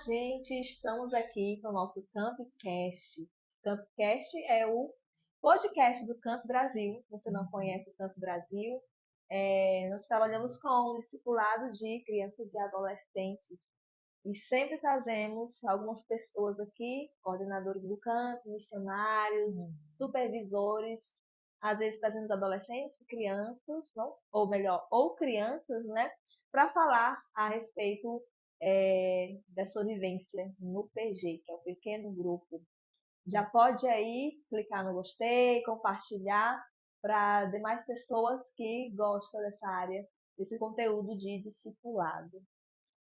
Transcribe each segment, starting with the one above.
gente, estamos aqui com o nosso Campcast. Campcast é o podcast do Camp Brasil. Se você não conhece o Camp Brasil, nós trabalhamos com o discipulado de crianças e adolescentes e sempre trazemos algumas pessoas aqui, coordenadores do campo, missionários, supervisores, às vezes trazemos adolescentes, crianças, não? Ou melhor, ou crianças, né, para falar a respeito da sua vivência no PG, que é o pequeno grupo. Já pode aí clicar no gostei, compartilhar para demais pessoas que gostam dessa área, desse conteúdo de discipulado.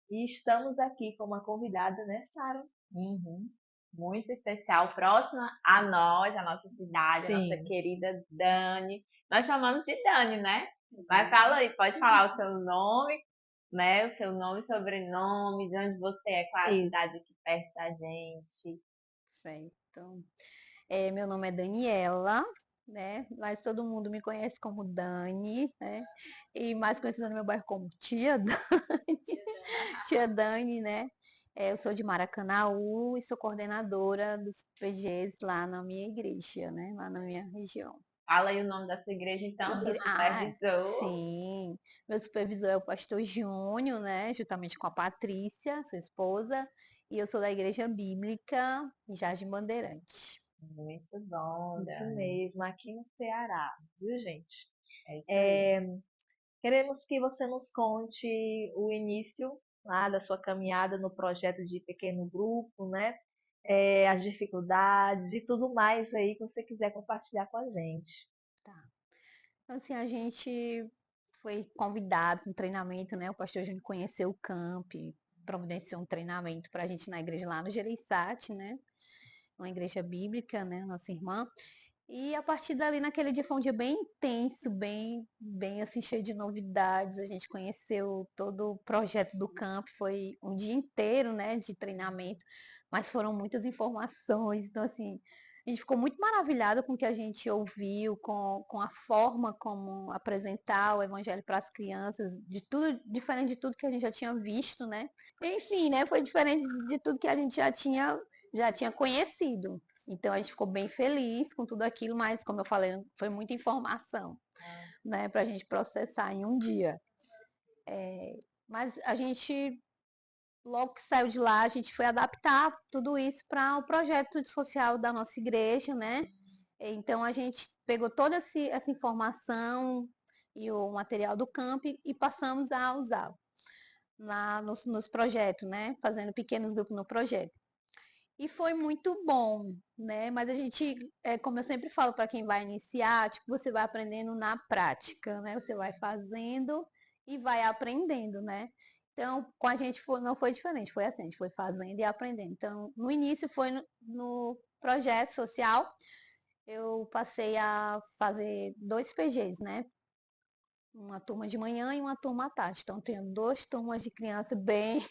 E estamos aqui com uma convidada, né, Sara? Uhum. Muito especial, próxima a nós, a nossa cidade, a nossa Sim. querida Dani. Nós chamamos de Dani, né? Mas fala aí, pode falar o seu nome, né? O seu nome, sobrenome, de onde você é, qual a Isso. cidade aqui perto da gente. Certo. Meu nome é Daniela, né? Mas todo mundo me conhece como Dani, né? E mais conhecida no meu bairro como Tia Dani. Tia Dani, né? Eu sou de Maracanaú e sou coordenadora dos PGs lá na minha igreja, né? Lá na minha região. Fala aí o nome da sua igreja, então, seu Ah, supervisor. sim. Meu supervisor é o pastor Júnior, né? Juntamente com a Patrícia, sua esposa. E eu sou da Igreja Bíblica Jardim Bandeirante. Muito bom, Isso Dani. mesmo, aqui no Ceará, viu, gente? É isso aí. Queremos que você nos conte o início lá da sua caminhada no projeto de pequeno grupo, né? As dificuldades e tudo mais aí que você quiser compartilhar com a gente. Tá. Então, assim, a gente foi convidado para um treinamento, né? O pastor Júnior conheceu o camp, providenciou um treinamento para a gente na igreja lá no Gereissati, né? Uma igreja bíblica, né? Nossa irmã. E a partir dali, naquele dia foi um dia bem intenso, bem assim, cheio de novidades. A gente conheceu todo o projeto do camp, foi um dia inteiro, né, de treinamento, mas foram muitas informações. Então, assim, a gente ficou muito maravilhada com o que a gente ouviu, com a forma como apresentar o evangelho para as crianças, de tudo, diferente de tudo que a gente já tinha visto, né? Enfim, né, foi diferente de tudo que a gente já tinha conhecido. Então a gente ficou bem feliz com tudo aquilo, mas como eu falei, foi muita informação, né, para a gente processar em um dia. Mas a gente, logo que saiu de lá, a gente foi adaptar tudo isso para o projeto social da nossa igreja, né? Então a gente pegou toda essa informação e o material do camp e passamos a usar lá nos projetos, né? Fazendo pequenos grupos no projeto. E foi muito bom, né? Mas a gente, como eu sempre falo para quem vai iniciar, tipo, você vai aprendendo na prática, né? Você vai fazendo e vai aprendendo, né? Então, com a gente não foi diferente, foi assim, a gente foi fazendo e aprendendo. Então, no início foi no projeto social, eu passei a fazer 2 PGs, né? Uma turma de manhã e uma turma à tarde. Então, tenho 2 turmas de criança bem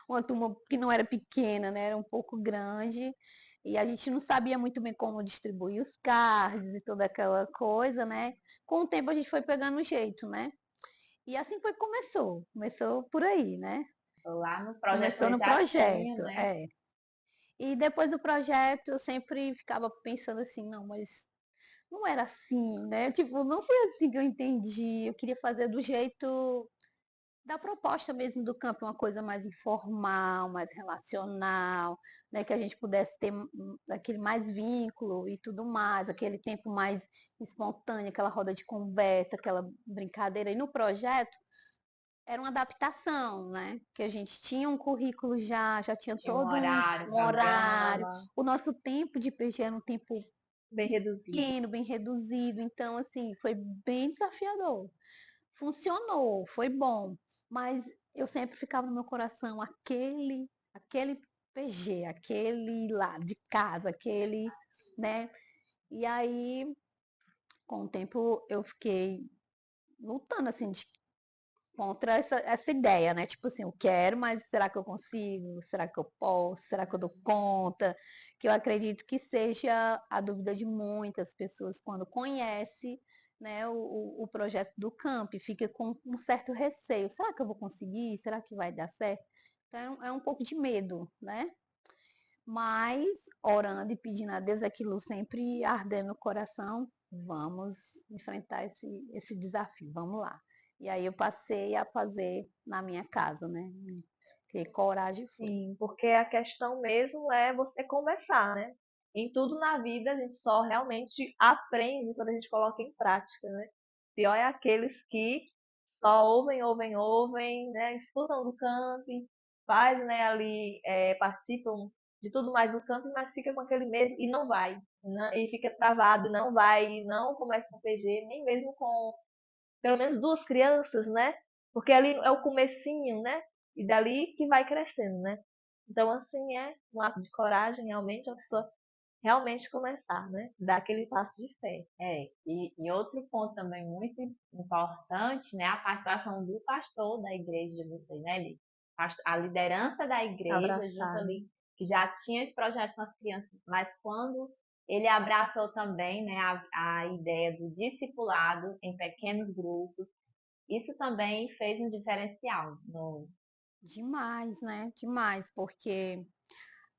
uma turma que não era pequena, né? Era um pouco grande. E a gente não sabia muito bem como distribuir os cards e toda aquela coisa, né? Com o tempo a gente foi pegando o jeito, né? E assim foi que começou. Começou por aí, né? Lá no projeto Começou você no já tinha, projeto, né? é. E depois do projeto eu sempre ficava pensando assim, não, mas não era assim, né? Tipo, não foi assim que eu entendi. Eu queria fazer do jeito da proposta mesmo do campo, uma coisa mais informal, mais relacional, né, que a gente pudesse ter aquele mais vínculo e tudo mais, aquele tempo mais espontâneo, aquela roda de conversa, aquela brincadeira. E no projeto era uma adaptação, né? Que a gente tinha um currículo já tinha Tinha um todo horário, um horário. programa, O nosso tempo de PG era um tempo Bem reduzido. pequeno, bem reduzido, então assim, foi bem desafiador. Funcionou, foi bom, mas eu sempre ficava no meu coração aquele PG, aquele lá de casa, aquele, né? E aí, com o tempo, eu fiquei lutando assim contra essa ideia, né? Tipo assim, eu quero, mas será que eu consigo? Será que eu posso? Será que eu dou conta? Que eu acredito que seja a dúvida de muitas pessoas quando conhece, né, o projeto do camp, fica com um certo receio. Será que eu vou conseguir? Será que vai dar certo? Então, é um pouco de medo, né? Mas orando e pedindo a Deus, aquilo sempre ardendo no coração, vamos enfrentar esse desafio, vamos lá. E aí eu passei a fazer na minha casa, né? Ter coragem e fui. Sim, porque a questão mesmo é você começar, né? Em tudo na vida a gente só realmente aprende quando a gente coloca em prática, né? Pior é aqueles que só ouvem, né? Escutam do camping, faz, né, ali, participam de tudo mais do camping, mas fica com aquele medo e não vai, né? E fica travado, não vai, e não começa com PG, nem mesmo com pelo menos duas crianças, né? Porque ali é o comecinho, né? E dali que vai crescendo, né? Então, assim, é um ato de coragem, realmente, a pessoa realmente começar, né? Dar aquele passo de fé. E outro ponto também muito importante, né, a participação do pastor da igreja de vocês, né, Li? A liderança da igreja junto Abraçar, né? ali, que já tinha esse projeto com as crianças, mas quando ele abraçou também, né, a ideia do discipulado em pequenos grupos, isso também fez um diferencial no. Demais, né? Demais, porque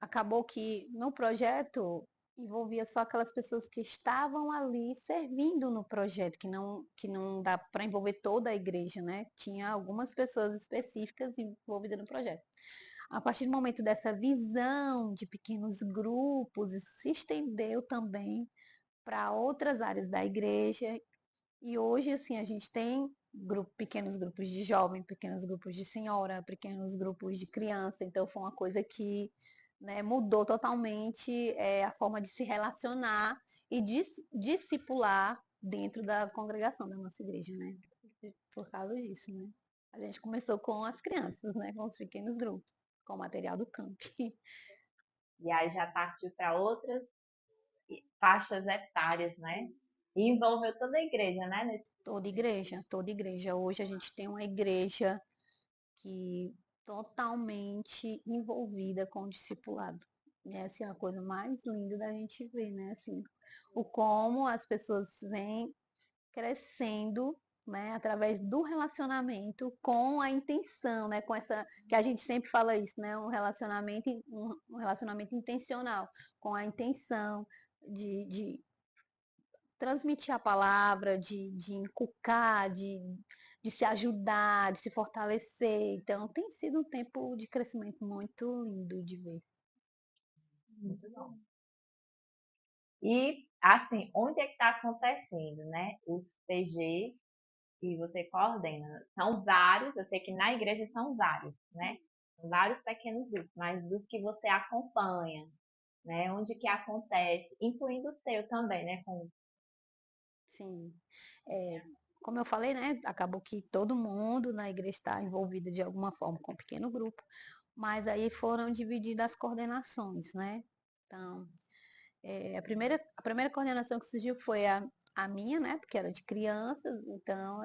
acabou que no projeto envolvia só aquelas pessoas que estavam ali servindo no projeto, que não dá para envolver toda a igreja, né? Tinha algumas pessoas específicas envolvidas no projeto. A partir do momento dessa visão de pequenos grupos, isso se estendeu também para outras áreas da igreja. E hoje, assim, a gente tem pequenos grupos de jovem, pequenos grupos de senhora, pequenos grupos de criança. Então, foi uma coisa que, né, mudou totalmente a forma de se relacionar e discipular dentro da congregação da nossa igreja, né? Por causa disso, né? A gente começou com as crianças, né? Com os pequenos grupos, com o material do camp. E aí já partiu para outras faixas etárias, né? E envolveu toda a igreja, né? Toda igreja, toda igreja. Hoje a gente tem uma igreja que totalmente envolvida com o discipulado. E essa é a coisa mais linda da gente ver, né? Assim, o como as pessoas vêm crescendo, né, através do relacionamento com a intenção, né, com essa que a gente sempre fala isso, né, um relacionamento intencional, com a intenção de transmitir a palavra, de inculcar, de se ajudar, de se fortalecer. Então, tem sido um tempo de crescimento muito lindo de ver. Muito bom. E, assim, onde é que está acontecendo, né? Os PGs que você coordena. São vários, eu sei que na igreja são vários, né? São vários pequenos grupos, mas dos que você acompanha, né? Onde que acontece, incluindo o seu também, né? Sim. É, como eu falei, né, acabou que todo mundo na igreja está envolvido de alguma forma com um pequeno grupo, mas aí foram divididas as coordenações, né? Então, a primeira coordenação que surgiu foi a minha, né? Porque era de crianças, então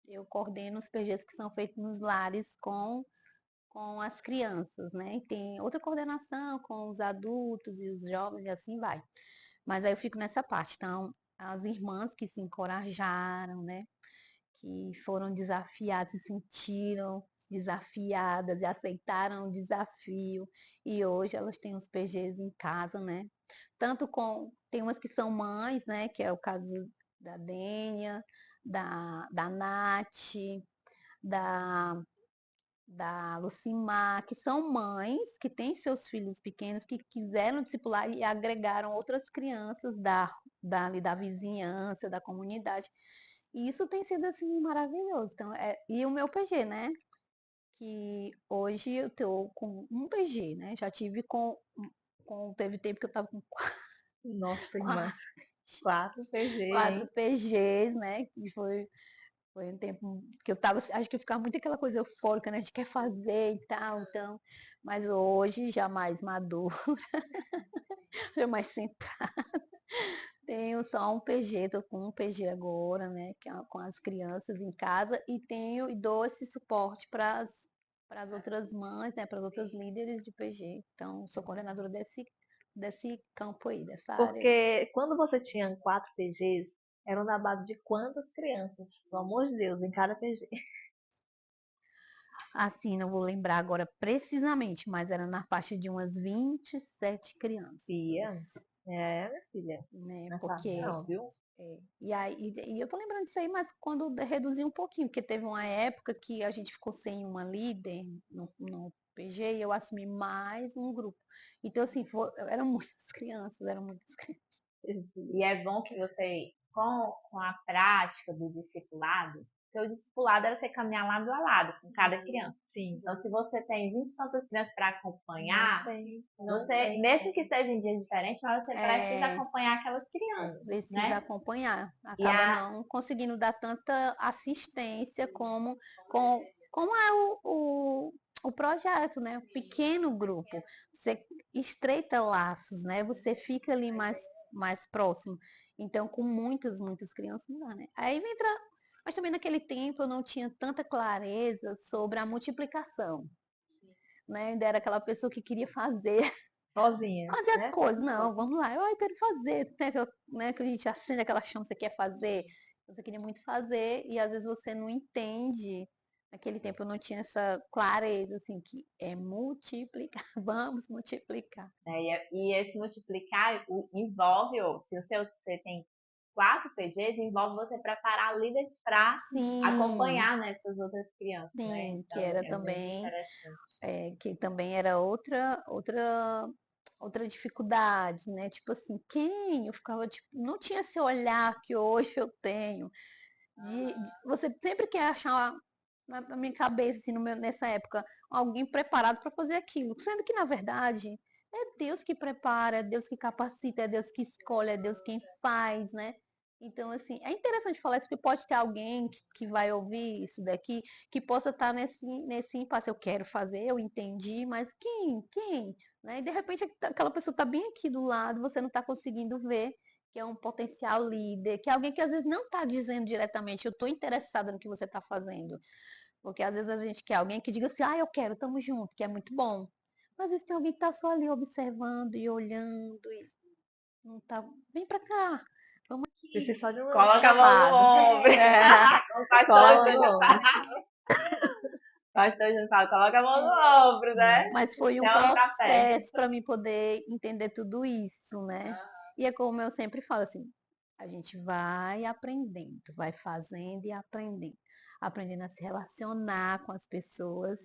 eu coordeno os PGs que são feitos nos lares com as crianças, né? E tem outra coordenação com os adultos e os jovens e assim vai. Mas aí eu fico nessa parte. Então, as irmãs que se encorajaram, né? Que foram desafiadas, se sentiram desafiadas e aceitaram o desafio. E hoje elas têm os PGs em casa, né? Tem umas que são mães, né? Que é o caso da Dênia, da Nath, da da Lucimar, que são mães que têm seus filhos pequenos que quiseram discipular e agregaram outras crianças da vizinhança, da comunidade. E isso tem sido assim maravilhoso. Então, e o meu PG, né? Que hoje eu estou com um PG, né? Já tive teve tempo que eu estava com Nossa, irmã. quatro, 4 PG, quatro hein? PGs, né? Que foi um tempo que eu tava, acho que eu ficava muito aquela coisa eufórica, né? A gente quer fazer e tal, então. Mas hoje, já mais maduro, já mais centrado. Tenho só um PG, tô com um PG agora, né? Que é com as crianças em casa e dou esse suporte para as outras mães, né? Para as outras líderes de PG. Então, sou coordenadora desse campo aí, dessa área aí. Porque quando você tinha 4 PGs, eram na base de quantas crianças? Pelo amor de Deus, em cada PG. Assim, não vou lembrar agora precisamente, mas era na faixa de umas 27 crianças, Pia. Minha filha. né? Não é fácil Porque não, viu? e aí, eu tô lembrando disso aí, mas quando reduziu um pouquinho, porque teve uma época que a gente ficou sem uma líder no PG e eu assumi mais um grupo. Então, assim, eram muitas crianças, eram muitas crianças. E é bom que você, com a prática do discipulado, porque o discipulado é você caminhar lado a lado com cada criança. Sim. Então, se você tem 20 e tantas crianças para Não acompanhar, tem. Não você, tem. mesmo que seja em dias diferentes, mas você precisa É, acompanhar aquelas crianças, precisa né? acompanhar, E acaba a, não conseguindo dar tanta assistência com, como é o projeto, né? O pequeno grupo. Você estreita laços, né? Você fica ali mais próximo. Então, com muitas crianças não dá, né? Aí vem mas também naquele tempo eu não tinha tanta clareza sobre a multiplicação, né? Ainda era aquela pessoa que queria Sozinha, fazer as né? coisas. Não, vamos lá, eu quero fazer, né, que a gente acende aquela chama, você quer fazer, você queria muito fazer, e às vezes você não entende. Naquele tempo eu não tinha essa clareza, assim, que é multiplicar, vamos multiplicar. e esse multiplicar envolve, ou se você tem 4 PGs, envolve você preparar líderes para Sim, acompanhar, né, essas outras crianças, né? sim, que Então, era é muito também, interessante. que também era outra dificuldade, né? Tipo assim, quem? Eu ficava, tipo, não tinha esse olhar que hoje eu tenho. Você sempre quer achar na minha cabeça, assim, nessa época, alguém preparado para fazer aquilo. Sendo que, na verdade, é Deus que prepara, é Deus que capacita, é Deus que escolhe, é Deus quem faz, né? Então, assim, é interessante falar isso, porque pode ter alguém que vai ouvir isso daqui, que possa estar nesse impasse. Eu quero fazer, eu entendi, mas quem? Quem? Né? E, de repente, aquela pessoa está bem aqui do lado, você não está conseguindo ver que é um potencial líder, que é alguém que às vezes não está dizendo diretamente, eu estou interessada no que você está fazendo. Porque às vezes a gente quer alguém que diga assim, eu quero, estamos juntos, que é muito bom. Mas às vezes tem alguém que está só ali observando e olhando e não tá. Vem pra cá, vamos Precisa aqui. só de um Coloca a mão no chamado. ombro. É. Como o Cola a pastor mão no Júnior ombro. fala. Pastor Júnior fala, coloca a mão no ombro, né? Mas foi um Chama pra perto. processo para mim poder entender tudo isso, né? E é como eu sempre falo assim, a gente vai aprendendo, vai fazendo e aprendendo. Aprendendo a se relacionar com as pessoas.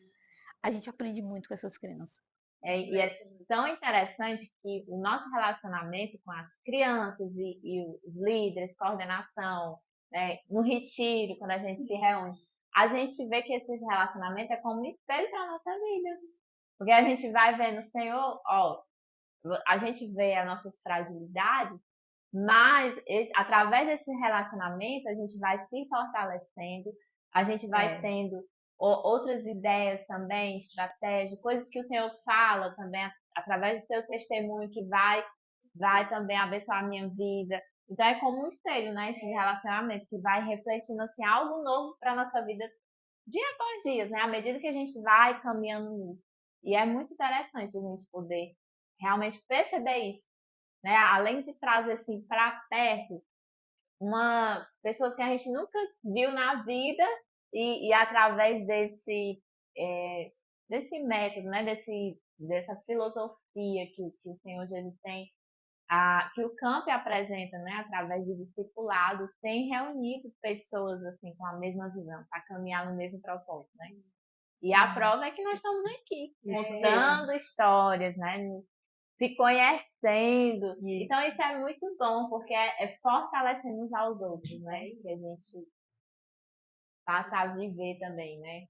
A gente aprende muito com essas crianças. E é tão interessante que o nosso relacionamento com as crianças e os líderes, coordenação, né, no retiro, quando a gente se reúne, a gente vê que esse relacionamento é como um espelho para a nossa vida. Porque a gente vai vendo, Senhor, ó, a gente vê as nossas fragilidades, mas através desse relacionamento a gente vai se fortalecendo, a gente vai tendo outras ideias também, estratégias, coisas que o Senhor fala também através do seu testemunho que vai também abençoar a minha vida. Então é como um espelho, né, esse relacionamento que vai refletindo assim algo novo para nossa vida dia após dia, né, à medida que a gente vai caminhando nisso. E é muito interessante a gente poder realmente perceber isso, né? Além de trazer assim para perto uma pessoa que a gente nunca viu na vida e através desse método, né? Dessa filosofia que o Senhor Jesus tem, que o Camp apresenta, né? Através do discipulado, tem reunido pessoas assim com a mesma visão, para caminhar no mesmo propósito, né? E a prova é que nós estamos aqui, contando histórias, né? Se conhecendo. Então isso é muito bom, porque é fortalecendo uns aos outros, né? Que a gente passa a viver também, né?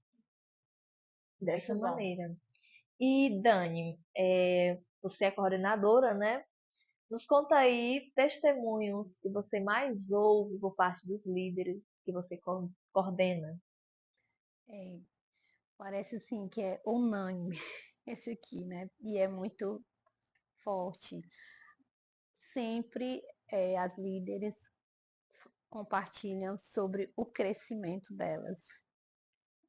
Dessa Muito bom. maneira. E Dani, você é coordenadora, né? Nos conta aí testemunhos que você mais ouve por parte dos líderes que você coordena. É, parece assim que é unânime esse aqui, né? E é muito forte. Sempre as líderes compartilham sobre o crescimento delas,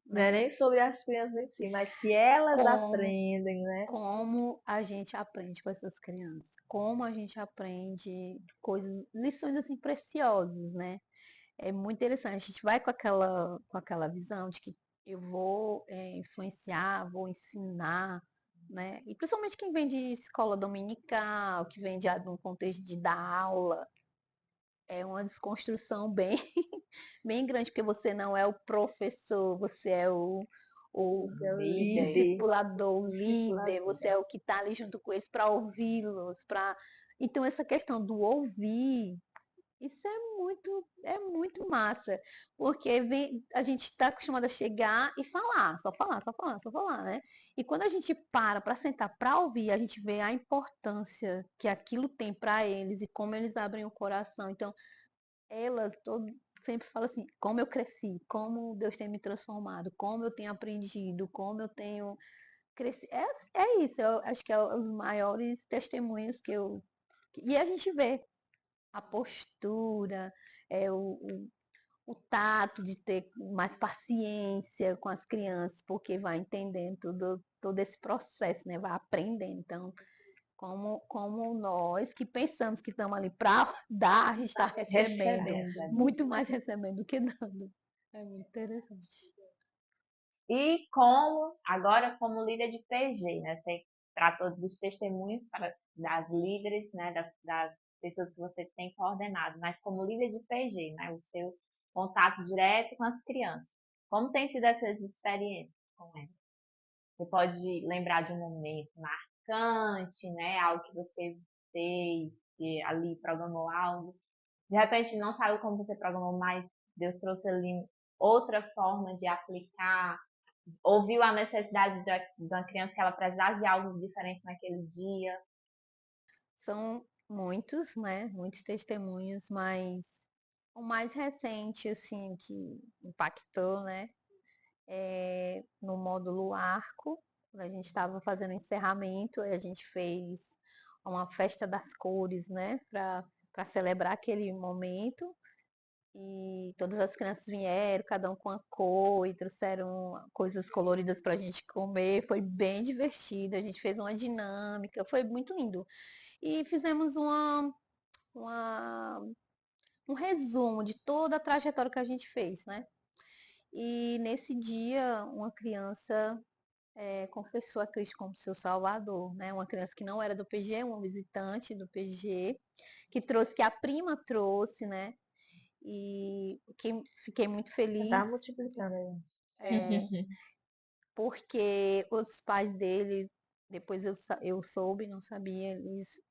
Não é né? nem sobre as crianças em si, mas que elas Como, aprendem, né? como a gente aprende com essas crianças, como a gente aprende coisas, lições assim preciosas, né? É muito interessante. A gente vai com aquela visão de que eu vou influenciar, vou ensinar, né? E principalmente quem vem de escola dominical, que vem de um contexto de dar aula, é uma desconstrução bem, bem grande, porque você não é o professor, você é o Você é o Líder. líder. discipulador, o líder, Discipulador. você é o que está ali junto com eles para ouvi-los, para... Então essa questão do ouvir, isso é muito massa, porque a gente está acostumado a chegar e falar, só falar, só falar, só falar, né? E quando a gente para sentar para ouvir, a gente vê a importância que aquilo tem para eles e como eles abrem o coração. Então, elas todo, sempre falam assim, como eu cresci, como Deus tem me transformado, como eu tenho aprendido, como eu tenho crescido. É isso, eu acho que é os maiores testemunhos que eu. E a gente vê a postura, o tato de ter mais paciência com as crianças, porque vai entendendo todo esse processo, né? Vai aprendendo. Então, como nós que pensamos que estamos ali para dar, a gente está recebendo, Recebendo. muito mais recebendo do que dando. É muito interessante. E como, agora como líder de PG, né? Você tratou dos testemunhos das líderes, né? Das pessoas que você tem coordenado, mas como líder de PG, né? O seu contato direto com as crianças. Como tem sido essas experiências com elas? Você pode lembrar de um momento marcante, né? Algo que você fez, que ali programou algo. De repente não saiu como você programou, mas Deus trouxe ali outra forma de aplicar, ouviu a necessidade da criança que ela precisasse de algo diferente naquele dia. São muitos, né? Muitos testemunhos, mas o mais recente, assim, que impactou, né? No módulo Arco, quando a gente estava fazendo o encerramento, a gente fez uma festa das cores, né? Para celebrar aquele momento. E todas as crianças vieram, cada um com a cor, e trouxeram coisas coloridas para a gente comer. Foi bem divertido. A gente fez uma dinâmica, foi muito lindo. E fizemos uma, um resumo de toda a trajetória que a gente fez, né? E nesse dia, uma criança confessou a Cristo como seu Salvador, né? Uma criança que não era do PG, uma visitante do PG, que a prima trouxe, né? E fiquei muito feliz Tá multiplicando aí. é, porque os pais dele, depois eu soube, não sabia,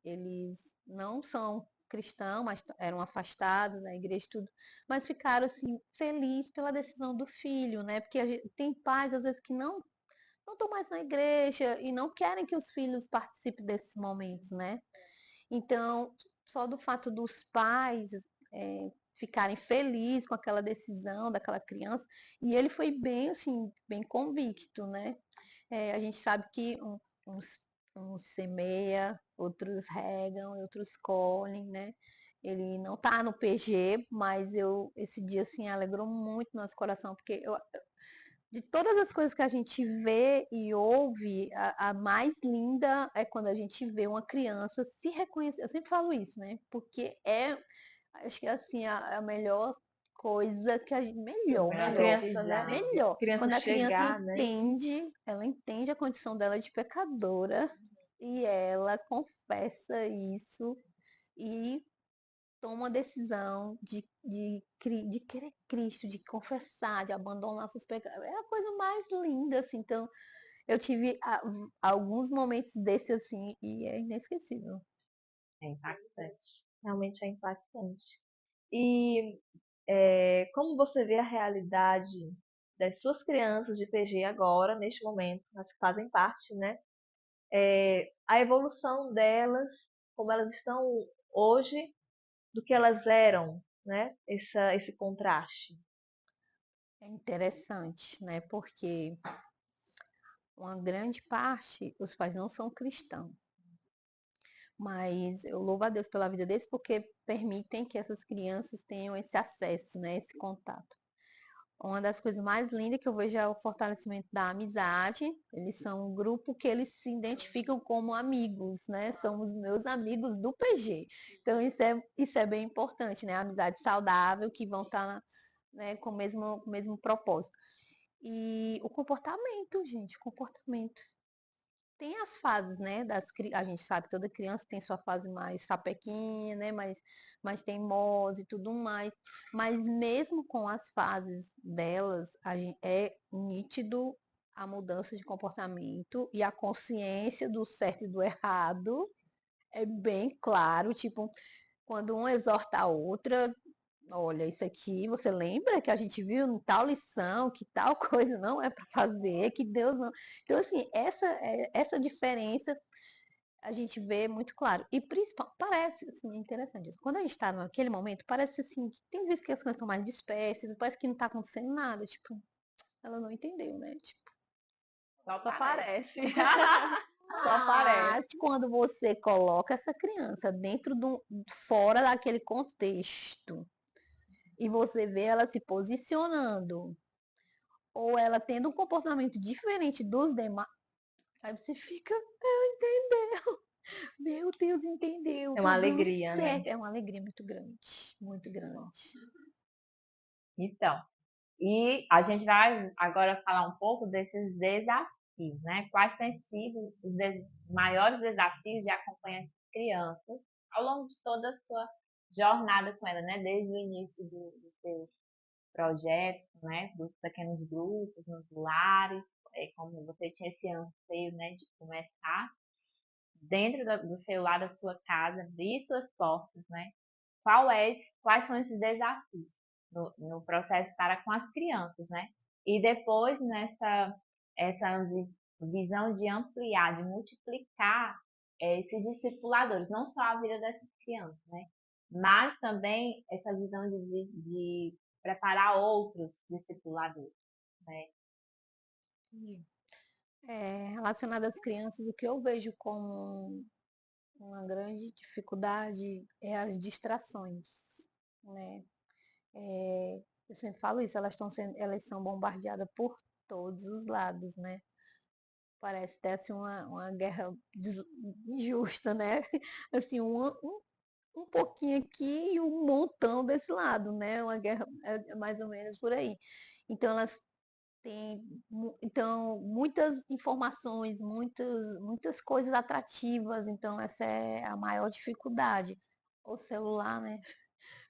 eles não são cristãos, mas eram afastados da igreja e tudo, mas ficaram assim felizes pela decisão do filho, né? Porque tem pais às vezes que não estão mais na igreja e não querem que os filhos participem desses momentos, né? Então, só do fato dos pais ficarem felizes com aquela decisão daquela criança, e ele foi bem, assim, bem convicto, né? A gente sabe que uns semeia, outros regam, outros colhem, né? Ele não tá no PG, mas esse dia, assim, alegrou muito nosso coração, porque de todas as coisas que a gente vê e ouve, a mais linda é quando a gente vê uma criança se reconhecer. Eu sempre falo isso, né? Porque acho que assim, a melhor coisa que a gente. Melhor, Melhor melhor, Criança, né? aprendizado. melhor. Criança Quando a criança chegar, né? entende, ela entende a condição dela de pecadora e ela confessa isso e toma a decisão de querer Cristo, de confessar, de abandonar nossos pecados. É a coisa mais linda, assim. Então, eu tive alguns momentos desses, assim, e é inesquecível. É impactante. Realmente é impactante. E como você vê a realidade das suas crianças de PG agora, neste momento, as que fazem parte, né? A evolução delas, como elas estão hoje, do que elas eram, né? Esse contraste. É interessante, né? Porque uma grande parte, os pais não são cristãos. Mas eu louvo a Deus pela vida deles porque permitem que essas crianças tenham esse acesso, né? Esse contato. Uma das coisas mais lindas que eu vejo é o fortalecimento da amizade. Eles são um grupo que eles se identificam como amigos, né? São os meus amigos do PG. Então isso é bem importante, né? A amizade saudável que vão estar, né, com o mesmo propósito. E o comportamento, gente, o comportamento. Tem as fases, né? A gente sabe que toda criança tem sua fase mais sapequinha, né? Mais teimosa e tudo mais. Mas mesmo com as fases delas, é nítido a mudança de comportamento e a consciência do certo e do errado é bem claro. Tipo, quando uma exorta a outra, olha, isso aqui, você lembra que a gente viu em tal lição que tal coisa não é para fazer, que Deus não. Então, assim, essa diferença a gente vê muito claro. E principal, parece, assim, interessante isso. Quando a gente está naquele momento, parece assim, que tem vezes que as coisas estão mais dispersas, parece que não está acontecendo nada, tipo, ela não entendeu, né? Tipo, Só Só parece. parece. Só parece. mas quando você coloca essa criança fora daquele contexto, e você vê ela se posicionando, ou ela tendo um comportamento diferente dos demais, aí você fica, meu Deus, entendeu, É tá uma dando alegria, né? certo. É uma alegria muito grande, muito grande. Então, e a gente vai agora falar um pouco desses desafios, né? Quais têm sido os maiores desafios de acompanhar essas crianças ao longo de toda a sua jornada com ela, né? Desde o início do seu projeto, né? Dos pequenos grupos, nos lares, como você tinha esse anseio, né? De começar dentro do seu lar, da sua casa, abrir suas portas, né? Quais são esses desafios no processo para com as crianças, né? E depois essa visão de ampliar, de multiplicar esses discipuladores, não só a vida dessas crianças, né? Mas também essa visão de preparar outros discipuladores, né? Relacionado às crianças, o que eu vejo como uma grande dificuldade é as distrações, né? Eu sempre falo isso, elas são bombardeadas por todos os lados, né? Parece ter assim, uma guerra injusta, né? Assim, um pouquinho aqui e um montão desse lado, né? Uma guerra mais ou menos por aí. Então elas têm então muitas informações, muitas coisas atrativas, então essa é a maior dificuldade. O celular, né?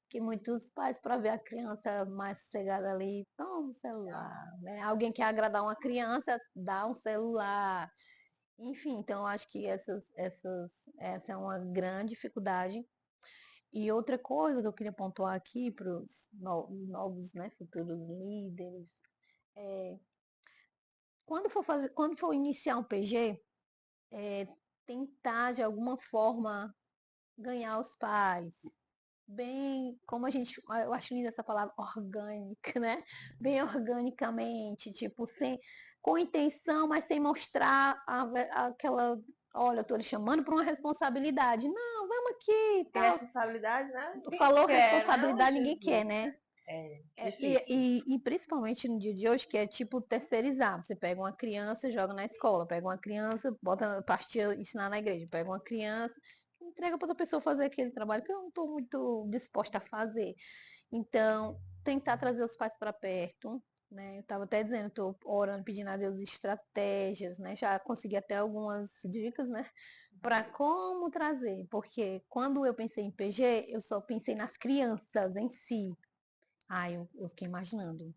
Que muitos pais, para ver a criança mais sossegada ali, toma um celular, né? Alguém quer agradar uma criança, dá um celular. Enfim, então eu acho que essa é uma grande dificuldade. E outra coisa que eu queria pontuar aqui para os novos, né, futuros líderes, quando for iniciar um PG, tentar de alguma forma ganhar os pais, bem, como a gente, eu acho linda essa palavra orgânica, né? Bem organicamente, tipo, com intenção, mas sem mostrar aquela, olha, eu tô lhe chamando para uma responsabilidade. Não, vamos aqui e A tal. responsabilidade, né? Ninguém Falou quer, né? Oh, responsabilidade, ninguém quer, Jesus. né? É difícil. E principalmente no dia de hoje, que é tipo terceirizar. Você pega uma criança, joga na escola, pega uma criança, bota partir ensinar na igreja, pega uma criança, entrega para outra pessoa fazer aquele trabalho que eu não estou muito disposta a fazer. Então, tentar trazer os pais para perto, né? Eu estava até dizendo, estou orando, pedindo a Deus estratégias, né? Já consegui até algumas dicas, né? Para como trazer, porque quando eu pensei em PG, eu só pensei nas crianças em si. Eu fiquei imaginando,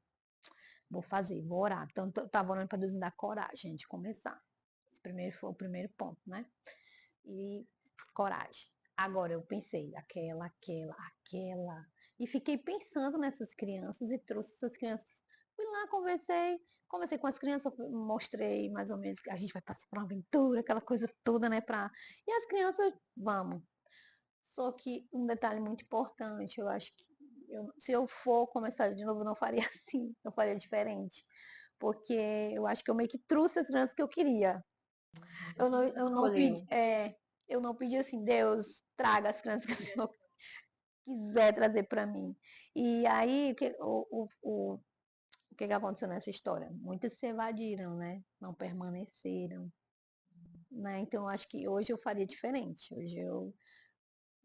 vou fazer, vou orar. Então, eu tava orando para Deus me dar coragem de começar. Esse primeiro foi o primeiro ponto, né? E coragem. Agora eu pensei, aquela. E fiquei pensando nessas crianças e trouxe essas crianças. Fui lá, conversei com as crianças, mostrei mais ou menos que a gente vai passar por uma aventura, aquela coisa toda, né? E as crianças, vamos. Só que um detalhe muito importante, eu acho que se eu for começar de novo, eu não faria assim, eu faria diferente. Porque eu acho que eu meio que trouxe as crianças que eu queria. Eu não pedi, Escolheu. eu não pedi assim, Deus, traga as crianças que o Senhor quiser trazer para mim. E aí, o que aconteceu nessa história? Muitas se evadiram, né? Não permaneceram. Né? Então, eu acho que hoje eu faria diferente. Hoje eu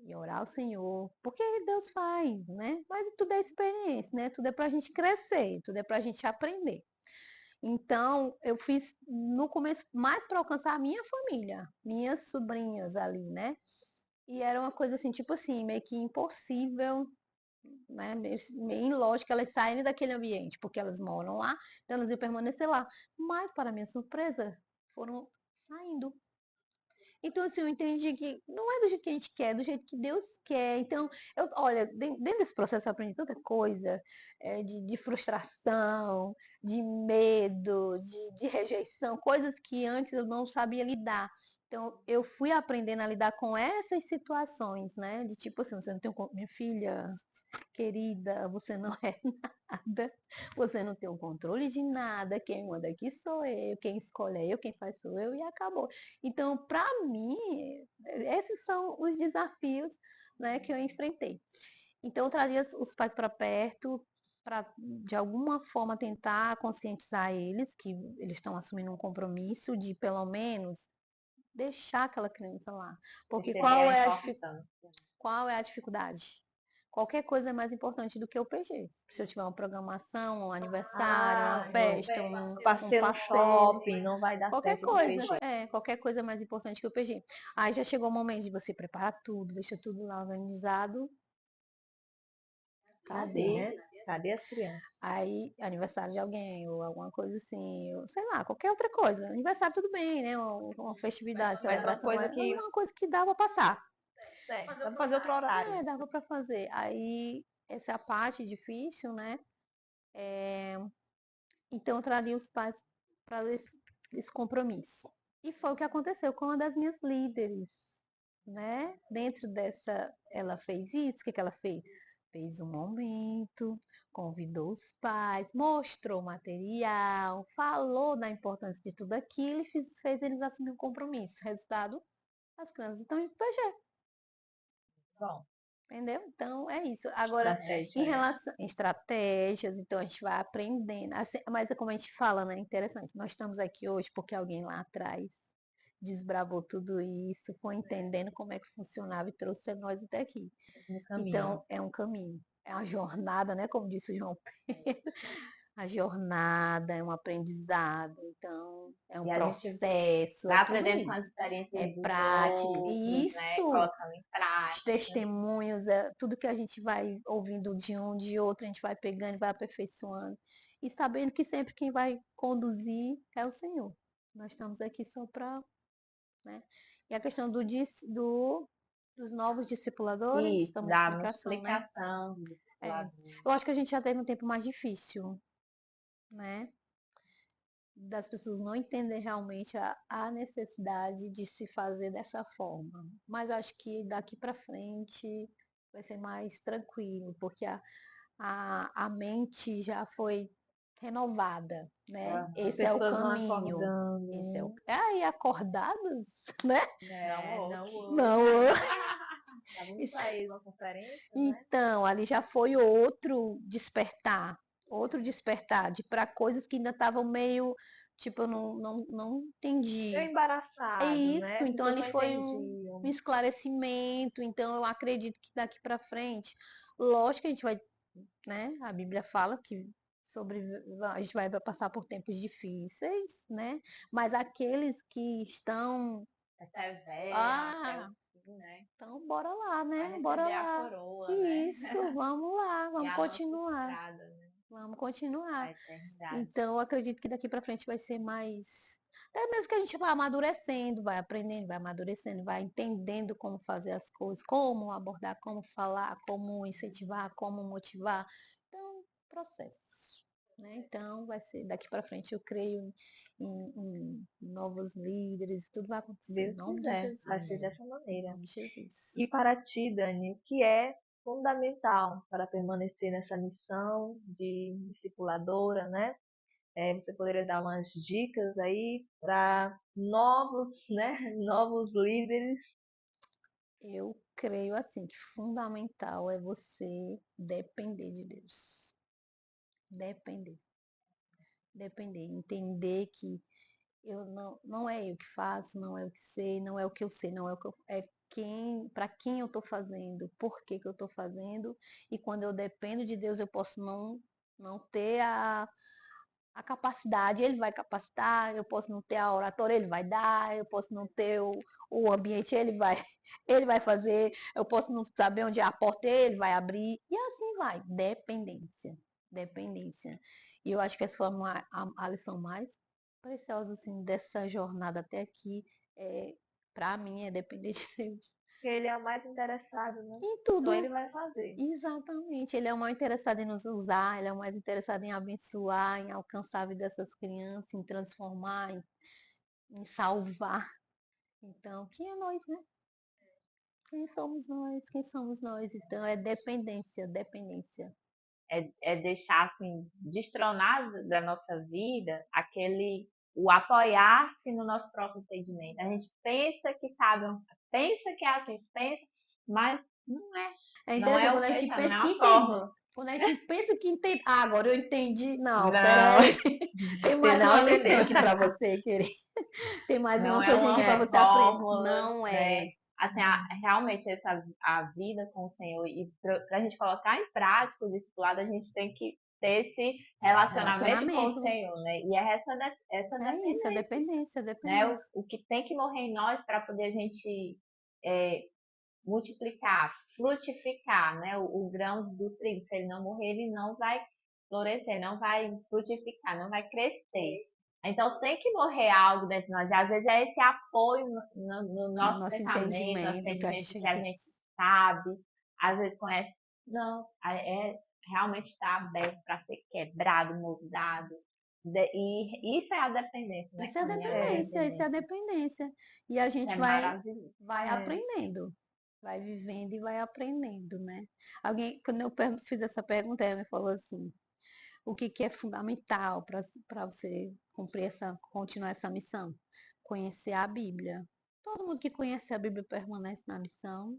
ia orar ao Senhor, porque Deus faz, né? Mas tudo é experiência, né? Tudo é para a gente crescer, tudo é para a gente aprender. Então, eu fiz no começo mais para alcançar a minha família, minhas sobrinhas ali, né? E era uma coisa assim, tipo assim, meio que impossível, né? Meio ilógico elas saírem daquele ambiente, porque elas moram lá, então elas iam permanecer lá. Mas, para minha surpresa, foram saindo. Então, assim, eu entendi que não é do jeito que a gente quer, é do jeito que Deus quer. Então, olha, dentro desse processo eu aprendi tanta coisa, de frustração, de medo, de rejeição, coisas que antes eu não sabia lidar. Então, eu fui aprendendo a lidar com essas situações, né? De tipo assim, você não tem minha filha, querida, você não é nada, você não tem o controle de nada, quem manda aqui sou eu, quem escolhe é eu, quem faz sou eu e acabou. Então, para mim, esses são os desafios, né, que eu enfrentei. Então, eu trazia os pais para perto, para de alguma forma tentar conscientizar eles que eles estão assumindo um compromisso de pelo menos deixar aquela criança lá. Porque Perceber a importância. qual é a dificuldade? Qualquer coisa é mais importante do que o PG. Se eu tiver uma programação, um aniversário, uma festa, um passeio no passeio, shopping, não vai dar qualquer certo com coisa, PG. qualquer coisa é mais importante que o PG. Aí já chegou o momento de você preparar tudo, deixa tudo lá organizado. Cadê, Cadê? né? Cadê as crianças? Aí, aniversário de alguém, ou alguma coisa assim, ou sei lá, qualquer outra coisa. Aniversário tudo bem, né? Uma festividade, Mas uma celebração, coisa mas que uma coisa que dava pra passar. dá pra fazer outro horário. Dava pra fazer. Aí, essa é a parte difícil, né? Então, eu traria os pais para esse compromisso. E foi o que aconteceu com uma das minhas líderes, né? Dentro dessa, ela fez isso, o que ela fez? Fez um momento, convidou os pais, mostrou o material, falou da importância de tudo aquilo e fez eles assumir um compromisso. Resultado, as crianças estão em PG. Bom, Entendeu? Então é isso. Agora, em estratégia. relação a estratégias, então a gente vai aprendendo. Assim, mas é como a gente fala, né? Interessante. Nós estamos aqui hoje porque alguém lá atrás desbravou tudo isso, foi entendendo como é que funcionava e trouxe nós até aqui. No caminho. Então, é um caminho, é uma jornada, né? Como disse o João Pedro. A jornada é um aprendizado, então é um E a gente processo, é vai tudo aprendendo com as isso. É experiências dos prática. outros, né? Isso, Colocando em os prática. testemunhos, tudo que a gente vai ouvindo de um, de outro, a gente vai pegando, vai aperfeiçoando. E sabendo que sempre quem vai conduzir é o Senhor. Nós estamos aqui só para, né? E a questão dos novos discipuladores, Isso, da da multiplicação, né? multiplicação do É. discipulador. Eu acho que a gente já teve um tempo mais difícil, né? Das pessoas não entender realmente a necessidade de se fazer dessa forma. Mas acho que daqui para frente vai ser mais tranquilo, porque a mente já foi renovada, né? As Esse é o pessoas vão caminho. acordando, Esse é o... né? E acordados, né? Não Não. hoje. Vamos sair de uma conferência, né? Então, ali já foi outro despertar de para coisas que ainda estavam meio, tipo, eu não Meio entendi. É embaraçado, né? isso, As então pessoas ali não foi um entendiam. esclarecimento, então eu acredito que daqui para frente, lógico que a gente vai, né? A Bíblia fala que sobre a gente vai passar por tempos difíceis, né? Mas aqueles que estão, Perseveram até o ah, fim, né? então bora lá, Vai né? Bora receber a lá. coroa, né? Isso, vamos lá, É vamos a nossa continuar. estrada, né? Vamos A continuar. eternidade. Então, eu acredito que daqui para frente vai ser mais. Até mesmo que a gente vai amadurecendo, vai aprendendo, vai amadurecendo, vai entendendo como fazer as coisas, como abordar, como falar, como incentivar, como motivar. Então, processo. Né? Então, vai ser daqui para frente, eu creio em novos líderes, tudo vai acontecer em Deus nome de quiser, vai Jesus. ser dessa Em maneira. nome de Jesus. E para ti, Dani, o que é fundamental para permanecer nessa missão de discipuladora, né? Você poderia dar umas dicas aí para novos, né? Novos líderes. Eu creio assim que fundamental é você depender de Deus. Depender. Depender. Entender que eu não é eu que faço, não é o que sei, não é o que eu sei, não é o que eu, é quem, para quem eu estou fazendo, por que que eu estou fazendo, e quando eu dependo de Deus, eu posso não ter a capacidade, ele vai capacitar, eu posso não ter a oratória, ele vai dar, eu posso não ter o ambiente, ele vai fazer, eu posso não saber onde é a porta, ele vai abrir, e assim vai, dependência, dependência. E eu acho que essa foi a lição mais preciosa, assim, dessa jornada até aqui, para mim, é depender de Deus. Porque ele é o mais interessado, né? Em Então tudo. ele vai fazer. Exatamente, ele é o mais interessado em nos usar, ele é o mais interessado em abençoar, em alcançar a vida dessas crianças, em transformar, em salvar. Então, quem é nós, né? Quem somos nós? Quem somos nós? Então, é dependência, dependência. É deixar assim, destronar da nossa vida o apoiar-se no nosso próprio entendimento. A gente pensa que sabe, pensa que é assim, pensa, mas não é. É Não é interessante o quando a gente pensar, não é pensa que a entende. fórmula. Quando a gente pensa que entende. Ah, agora eu entendi. Não, Não, peraí. Tem você mais não uma lição entendeu. aqui para você, querido. Tem mais Não uma é coisinha aqui uma para você aprender. fórmula, Não é. né? Assim, realmente a vida com o Senhor e para a gente colocar em prática o discipulado, a gente tem que ter esse relacionamento com o Relacionamento. Senhor, né? E é essa É isso, é dependência, dependência, é né? dependência. O que tem que morrer em nós para poder a gente é, multiplicar, frutificar, né? O grão do trigo, se ele não morrer, ele não vai florescer, não vai frutificar, não vai crescer. Então tem que morrer algo dentro de nós. E às vezes é esse apoio no No nosso nosso pensamento, nosso entendimento, que a entendimento que gente a tem. gente sabe, às vezes conhece. Não, é realmente está aberto para ser quebrado, moldado. E isso é a dependência, né? Isso é a Caminhar na dependência, isso é a dependência. dependência. E a Isso gente é vai, maravilhoso. vai É. aprendendo, vai vivendo e vai aprendendo, né? Alguém, quando eu fiz essa pergunta, ela me falou assim, o que que é fundamental para você cumprir continuar essa missão? Conhecer a Bíblia. Todo mundo que conhece a Bíblia permanece na missão.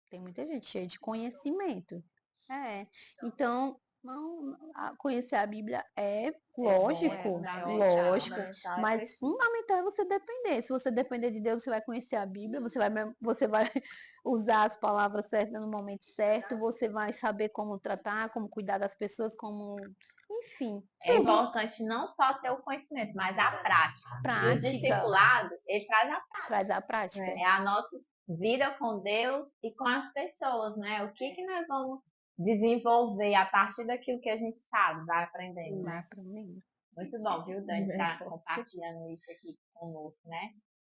Tem muita gente cheia de conhecimento. É. Então, não, conhecer a Bíblia é É bom, é lógico, fundamental, lógico, né? Fundamental, é mas preciso. fundamental é você depender. Se você depender de Deus, você vai conhecer a Bíblia, você vai usar as palavras certas no momento certo, você vai saber como tratar, como cuidar das pessoas, como, enfim, É tudo. importante não só ter o conhecimento, mas a prática. E o Prática, discipulado, ele traz a traz a prática. é a nossa vida com Deus e com as pessoas, né? O que nós vamos desenvolver a partir daquilo que a gente sabe, vai aprendendo, Vai né? aprendendo. Muito bom, viu, Dani, É estar forte. compartilhando isso aqui conosco, né?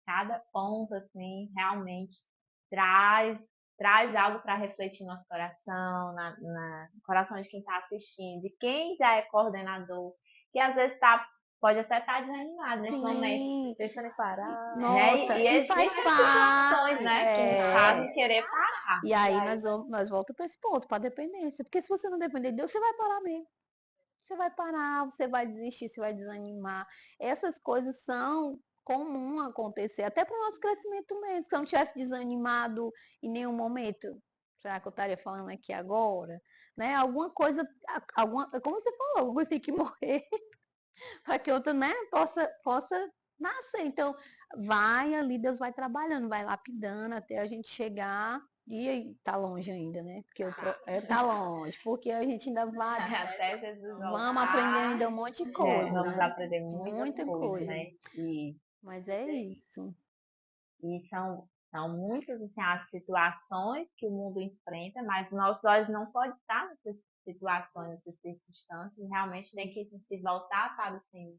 Cada ponto, assim, realmente traz, traz algo para refletir no nosso coração, no coração de quem está assistindo, de quem já é coordenador, que às vezes pode até estar desanimado nesse momento, Sim, Pensando em parar. né? nossa, E e faz existem situações, parte. né, que nos fazem querer parar. E aí nós voltamos para esse ponto, para a dependência. Porque se você não depender de Deus, você vai parar mesmo. Você vai parar, você vai desistir, você vai desanimar. Essas coisas são comum acontecer, até para o nosso crescimento mesmo. Se eu não tivesse desanimado em nenhum momento, será que eu estaria falando aqui agora? Né? Alguma coisa, como você falou, alguma coisa tem que morrer para que outra, né, possa nascer. Então, vai ali, Deus vai trabalhando, vai lapidando até a gente chegar. E tá longe ainda, né? Porque tá longe, porque a gente ainda vai, Até Jesus vamos aprender voltar, ainda um monte de coisa, vamos né? aprender muita Muita coisa, coisa. né? E Mas é isso. E são muitas assim, as situações que o mundo enfrenta, mas nossos olhos não podem estar nessas situações, nessas circunstâncias. Realmente tem que se voltar para o Senhor,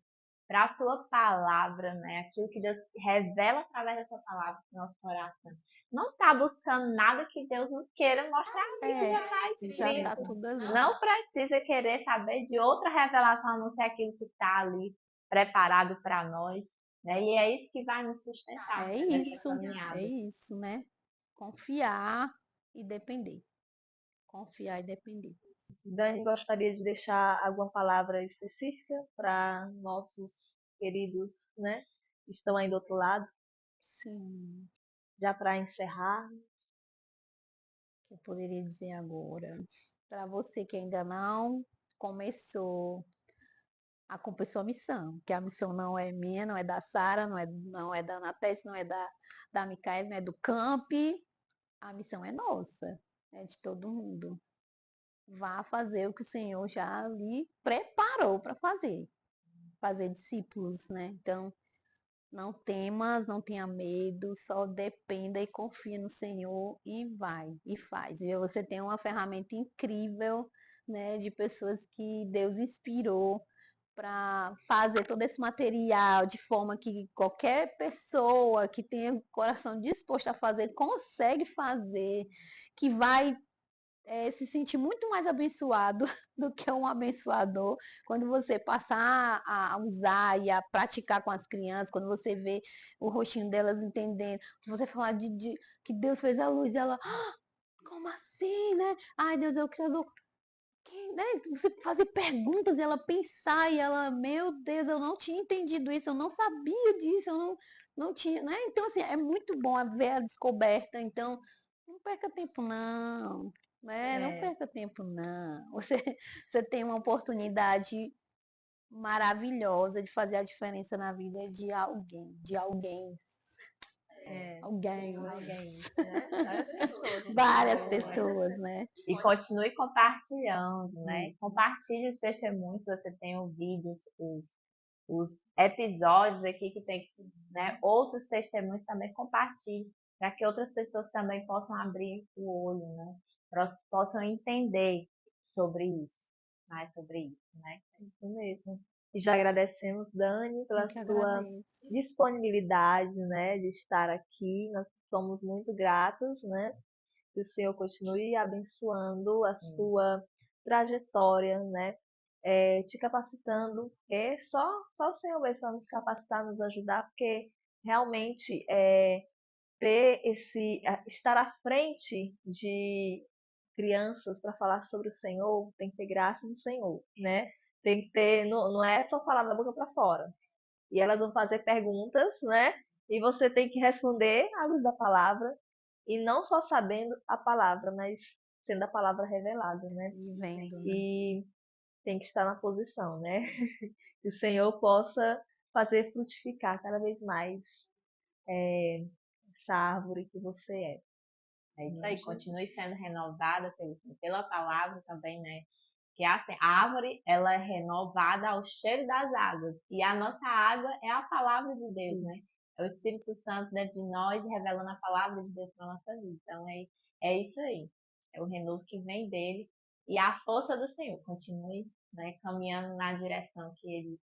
para a sua palavra, né? Aquilo que Deus revela através da sua palavra no nosso coração. Não está buscando nada que Deus nos queira mostrar, aquilo já está Já tá escrito. tudo ali. Não precisa querer saber de outra revelação a não ser aquilo que está ali preparado para nós, né? E é isso que vai nos sustentar É nessa é caminhada. isso, né? Confiar e depender. Confiar e depender. Dani, gostaria de deixar alguma palavra específica para nossos queridos, né? Que estão aí do outro lado, Sim, já para encerrar. o que eu poderia dizer agora? Para você que ainda não começou a cumprir sua missão, que a missão não é minha, não é da Sara, não é da Anatés, não é da Micaela, não é do Camp, a missão é nossa, é de todo mundo. Vá fazer o que o Senhor já lhe preparou para fazer. fazer discípulos, né? Então, não temas, não tenha medo, só dependa e confia no Senhor e vai, e faz. E você tem uma ferramenta incrível, né, de pessoas que Deus inspirou para fazer todo esse material de forma que qualquer pessoa que tenha o coração disposto a fazer consegue fazer, que vai se sentir muito mais abençoado do que um abençoador quando você passar a usar e a praticar com as crianças, quando você vê o rostinho delas entendendo, você falar de que Deus fez a luz, ela, como assim, né? Ai, Deus é o Criador. Né? Você fazer perguntas e ela pensar e ela, meu Deus, eu não tinha entendido isso, eu não sabia disso, eu não tinha, né? Então, assim, é muito bom ver a descoberta, então, não perca tempo não, né? Não É, perca tempo não. Você tem uma oportunidade maravilhosa de fazer a diferença na vida de alguém, é, alguém, alguém, né? Várias pessoas, assim, várias boas. pessoas, né? E continue compartilhando, né? Isso. Compartilhe os testemunhos que você tem ouvido, os episódios aqui que tem, né? Outros testemunhos também compartilhe, para que outras pessoas também possam abrir o olho, né? Possam entender sobre isso, mais sobre isso, né? Isso mesmo. E já agradecemos, Dani, Eu pela que sua agradeço. disponibilidade, né, de estar aqui. Nós somos muito gratos, né? Que o Senhor continue abençoando a sua trajetória, né? Te capacitando. Só o Senhor mesmo para nos capacitar, nos ajudar, porque realmente ter estar à frente de crianças para falar sobre o Senhor, tem que ter graça no Senhor, né? Tem que ter, não é só falar da boca para fora. E elas vão fazer perguntas, né? E você tem que responder à luz da palavra, e não só sabendo a palavra, mas sendo a palavra revelada, né? Vivendo, né? E tem que estar na posição, né? Que o Senhor possa fazer frutificar cada vez mais essa árvore que você é. É isso aí, continue sendo renovada pela palavra também, né? Que a árvore, ela é renovada ao cheiro das águas. E a nossa água é a palavra de Deus, né? É o Espírito Santo dentro de nós, revelando a palavra de Deus para a nossa vida. Então, é isso aí. É o renovo que vem dele. E a força do Senhor. Continue, né, caminhando na direção que ele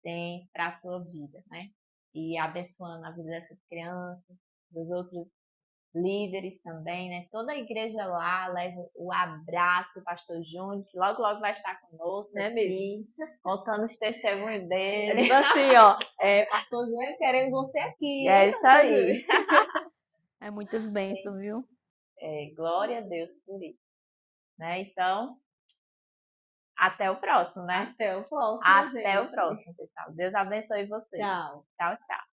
tem para a sua vida, né? E abençoando a vida dessas crianças, dos outros líderes também, né? Toda a igreja lá leva o abraço do pastor Júnior, que logo, logo vai estar conosco Não é aqui, contando os testemunhos É dele. tipo assim, ó, Pastor João, queremos você aqui, É hein, isso Pastor aí. Júnior? É muitas bênçãos, viu? Glória a Deus por isso, né? Então, até o próximo, né? Até o próximo, Até o gente. próximo, pessoal. Deus abençoe vocês. Tchau. Tchau, tchau.